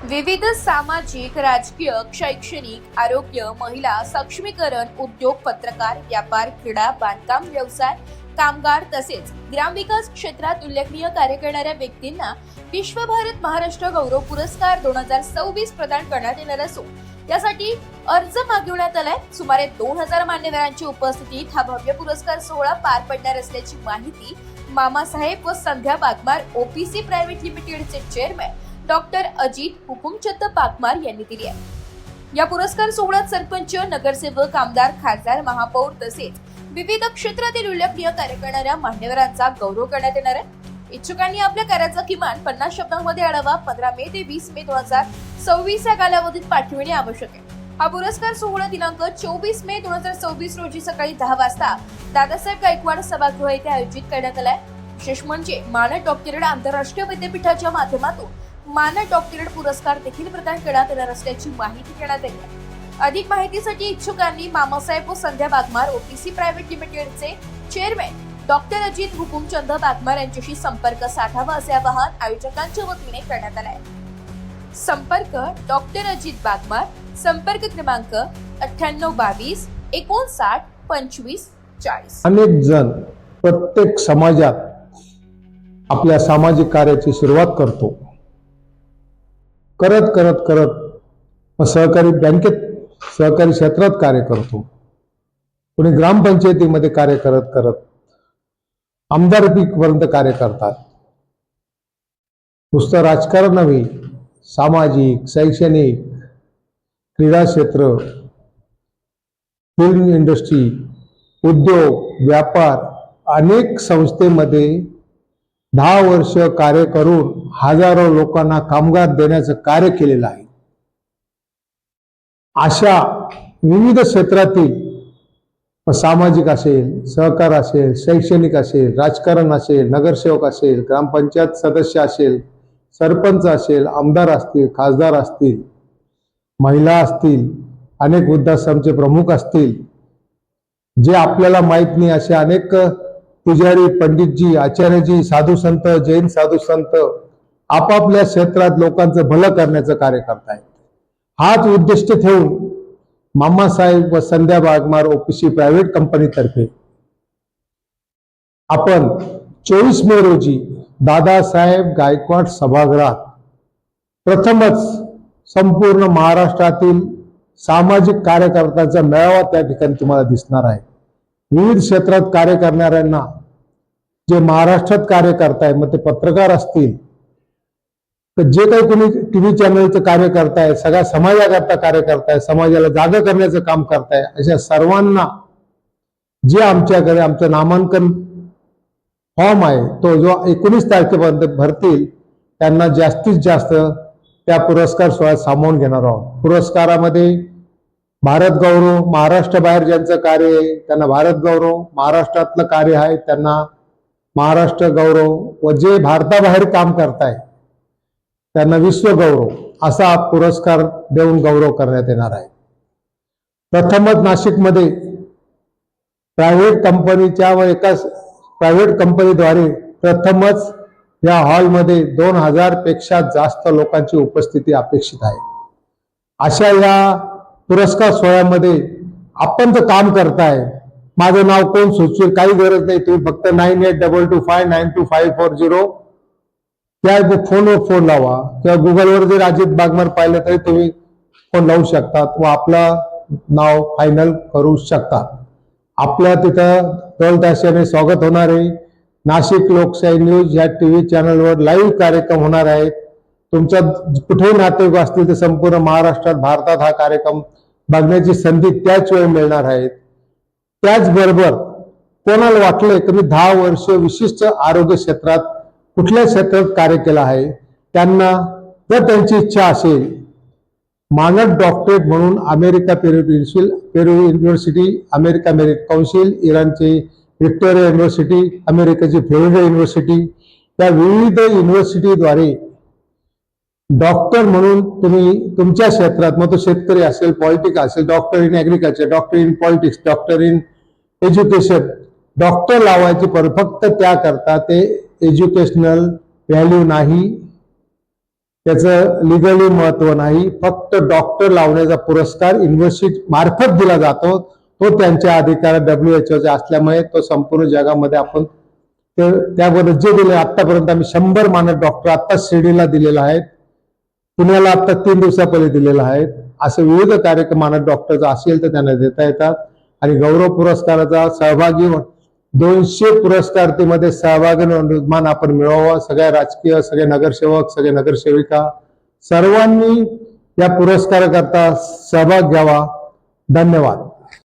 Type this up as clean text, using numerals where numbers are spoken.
विविध सामाजिक, राजकीय, शैक्षणिक, आरोग्य, महिला सक्षमीकरण, उद्योग, पत्रकार, व्यापार, क्रीडा, बांधकाम व्यवसाय, कामगार तसेच ग्रामविकास क्षेत्रात उल्लेखनीय कार्य करणाऱ्या व्यक्तींना विश्व भारत महाराष्ट्र गौरव पुरस्कार 2026 प्रदान करण्यात येणार असून त्यासाठी अर्ज मागवण्यात आलाय। सुमारे 2000 मान्यवरांची उपस्थितीत हा भव्य पुरस्कार सोहळा पार पडणार असल्याची माहिती मामासाहेब व संध्या बागमार ओपीसी प्रायव्हेट लिमिटेडचे चेअरमॅन डॉक्टर अजित हुकुमचंद बागमार यांनी दिली आहे। या पुरस्कार सोहळ्यात सरपंच, नगरसेवक, आमदार, खासदार, महापौर तसेच विविध क्षेत्रातील उल्लेखनीय कार्य करणाऱ्या मान्यवरांचा गौरव करण्यात येणार आहे। इच्छुकांनी आपल्या कार्याचा किमान 50 शब्दांमध्ये आढावा 15 मे ते 20 मे 2026 या कालावधीत पाठविणे आवश्यक आहे। हा पुरस्कार सोहळा दिनांक 24 मे 2026 रोजी सकाळी 10 वाजता दादासाहेब गायकवाड सभागृह येथे आयोजित करण्यात आलाय। विशेष म्हणजे मानद डॉक्टरेट आंतरराष्ट्रीय विद्यापीठाच्या माध्यमातून मानद डॉक्टरेट पुरस्कार देखील प्रदान करण्यात येणार असल्याची माहिती देण्यात आली आहे। अधिक माहितीसाठी इच्छुकांनी मामासाहेब व संध्या बागमार ओपीसी प्रायव्हेट लिमिटेडचे चेअरमॅन डॉक्टर अजित हुकुमचंद बागमार यांच्याशी संपर्क साधावा असे आवाहन आयोजकांच्या वतीने करण्यात आले आहे। संपर्क डॉक्टर अजित बागमार, संपर्क क्रमांक 9822 59 25 40। अनेक जण प्रत्येक समाजात आपल्या सामाजिक कार्याची सुरुवात करतो। करत करत करत सहकारी बँकेत, सहकारी क्षेत्रात कार्य करतो, कोणी ग्रामपंचायतीमध्ये कार्य करत करत आमदारकीपर्यंत कार्य करतात। नुसतं राजकारण नव्हे, सामाजिक, शैक्षणिक, क्रीडा क्षेत्र, फिल्म इंडस्ट्री, उद्योग, व्यापार, अनेक संस्थेमध्ये 10 वर्ष कार्य करून हजारो लोकांना कामगार देण्याचं कार्य केलेलं आहे। अशा विविध क्षेत्रातील सामाजिक असेल, सहकार असेल, शैक्षणिक असेल, राजकारण असेल, नगरसेवक असेल, ग्रामपंचायत सदस्य असेल, सरपंच असेल, आमदार असतील, खासदार असतील, महिला असतील, अनेक वृद्धाश्रमचे प्रमुख असतील, जे आपल्याला माहित नाही असे अनेक पुजारी, पंडितजी, आचार्यजी, साधू संत, जैन साधू संत आपापल्या क्षेत्रात लोकांचं भलं करण्याचं कार्य करतायत। हाच उद्दिष्ट ठेवून मामासाहेब व संध्या बागमार ओपीसी प्रायव्हेट कंपनीतर्फे आपण 24 मे रोजी दादासाहेब गायकवाड सभागृहात प्रथमच संपूर्ण महाराष्ट्रातील सामाजिक कार्यकर्त्यांचा मेळावा त्या ठिकाणी तुम्हाला दिसणार आहे। विविध क्षेत्रात कार्य करणाऱ्यांना, जे महाराष्ट्रात कार्य करताय, मग ते पत्रकार असतील, तर जे काही कोणी टीव्ही चॅनलचं कार्य करताय, सगळ्या समाजाकरता कार्य करताय, समाजाला जागा करण्याचं काम करताय, अशा सर्वांना जे आमच्याकडे आमचं नामांकन फॉर्म आहे तो जो 19 तारखेपर्यंत भरतील त्यांना जास्तीत जास्त त्या पुरस्कार सोहळ्यात सामावून घेणार आहोत। पुरस्कारामध्ये भारत गौरव, महाराष्ट्र बाहेर ज्यांचं कार्य आहे त्यांना भारत गौरव, महाराष्ट्रातलं कार्य आहे त्यांना महाराष्ट्र गौरव व जे भारताबाहेर काम करताय त्यांना विश्व गौरव असा पुरस्कार देऊन गौरव करण्यात येणार आहे। प्रथमच नाशिकमध्ये प्रायव्हेट कंपनीच्या व एका प्रायव्हेट कंपनीद्वारे प्रथमच या हॉलमध्ये 2000 पेक्षा जास्त लोकांची उपस्थिती अपेक्षित आहे। अशा या पुरस्कार सोहळ्यामध्ये आपण तर काम करताय, माझं नाव कोण सुचवेल काही गरज नाही, तुम्ही फक्त 9822592540 त्या फोनवर फोन लावा किंवा गुगलवर जर अजित बागमार पाहिलं तरी तुम्ही फोन लावू शकतात व आपलं नाव फायनल करू शकता। आपल्या तिथं 12 तासाने स्वागत होणार आहे। नाशिक लोकशाही न्यूज या टीव्ही चॅनलवर लाईव्ह कार्यक्रम होणार आहेत। तुमच्या कुठेही नातेवाईक असतील तर संपूर्ण महाराष्ट्रात, भारतात हा कार्यक्रम बघण्याची संधी त्याच वेळी मिळणार आहे। त्याचबरोबर कोणाला वाटलंय की मी 10 वर्ष विशिष्ट आरोग्य क्षेत्रात कुठल्या क्षेत्रात कार्य केलं आहे, त्यांना जर त्यांची इच्छा असेल मानद डॉक्टरेट म्हणून अमेरिका पेरू युनिव्हर्सिटी, अमेरिका मेरिट काउन्सिल, इराणचे व्हिक्टोरिया युनिव्हर्सिटी, अमेरिकेची फ्लोरिडा युनिव्हर्सिटी, त्या विविध युनिव्हर्सिटीद्वारे डॉक्टर म्हणून तुम्ही तुमच्या क्षेत्रात, मग तो शेतकरी असेल, पॉलिटिक्स असेल, doctor in agriculture, doctor in politics, doctor in education, doctor लावायची फक्त त्या करता ते एज्युकेशनल व्हॅल्यू नाही, त्याचं लिगली महत्व नाही, फक्त डॉक्टर लावण्याचा पुरस्कार युनिव्हर्सिटी मार्फत दिला जातो. तो त्यांच्या अधिकारात WHO असल्यामुळे तो संपूर्ण जगामध्ये आपण त्याबद्दल जे दिले आतापर्यंत आम्ही 100 मानद डॉक्टर आता शिर्डीला दिलेला आहेत, पुण्याला आता 3 दिवसापहिले दिलेला आहेत. असे विविध कार्यक्रम मानद डॉक्टरचा असेल तर त्यांना देता येतात. आणि गौरव पुरस्काराचा सहभागी 200 पुरस्कारार्थीमध्ये सहभागी मान आपण मिळवावा. सगळ्या राजकीय, सगळे नगरसेवक, सगळे नगरसेविका सर्वांनी या पुरस्काराकरता सहभाग घ्यावा. धन्यवाद.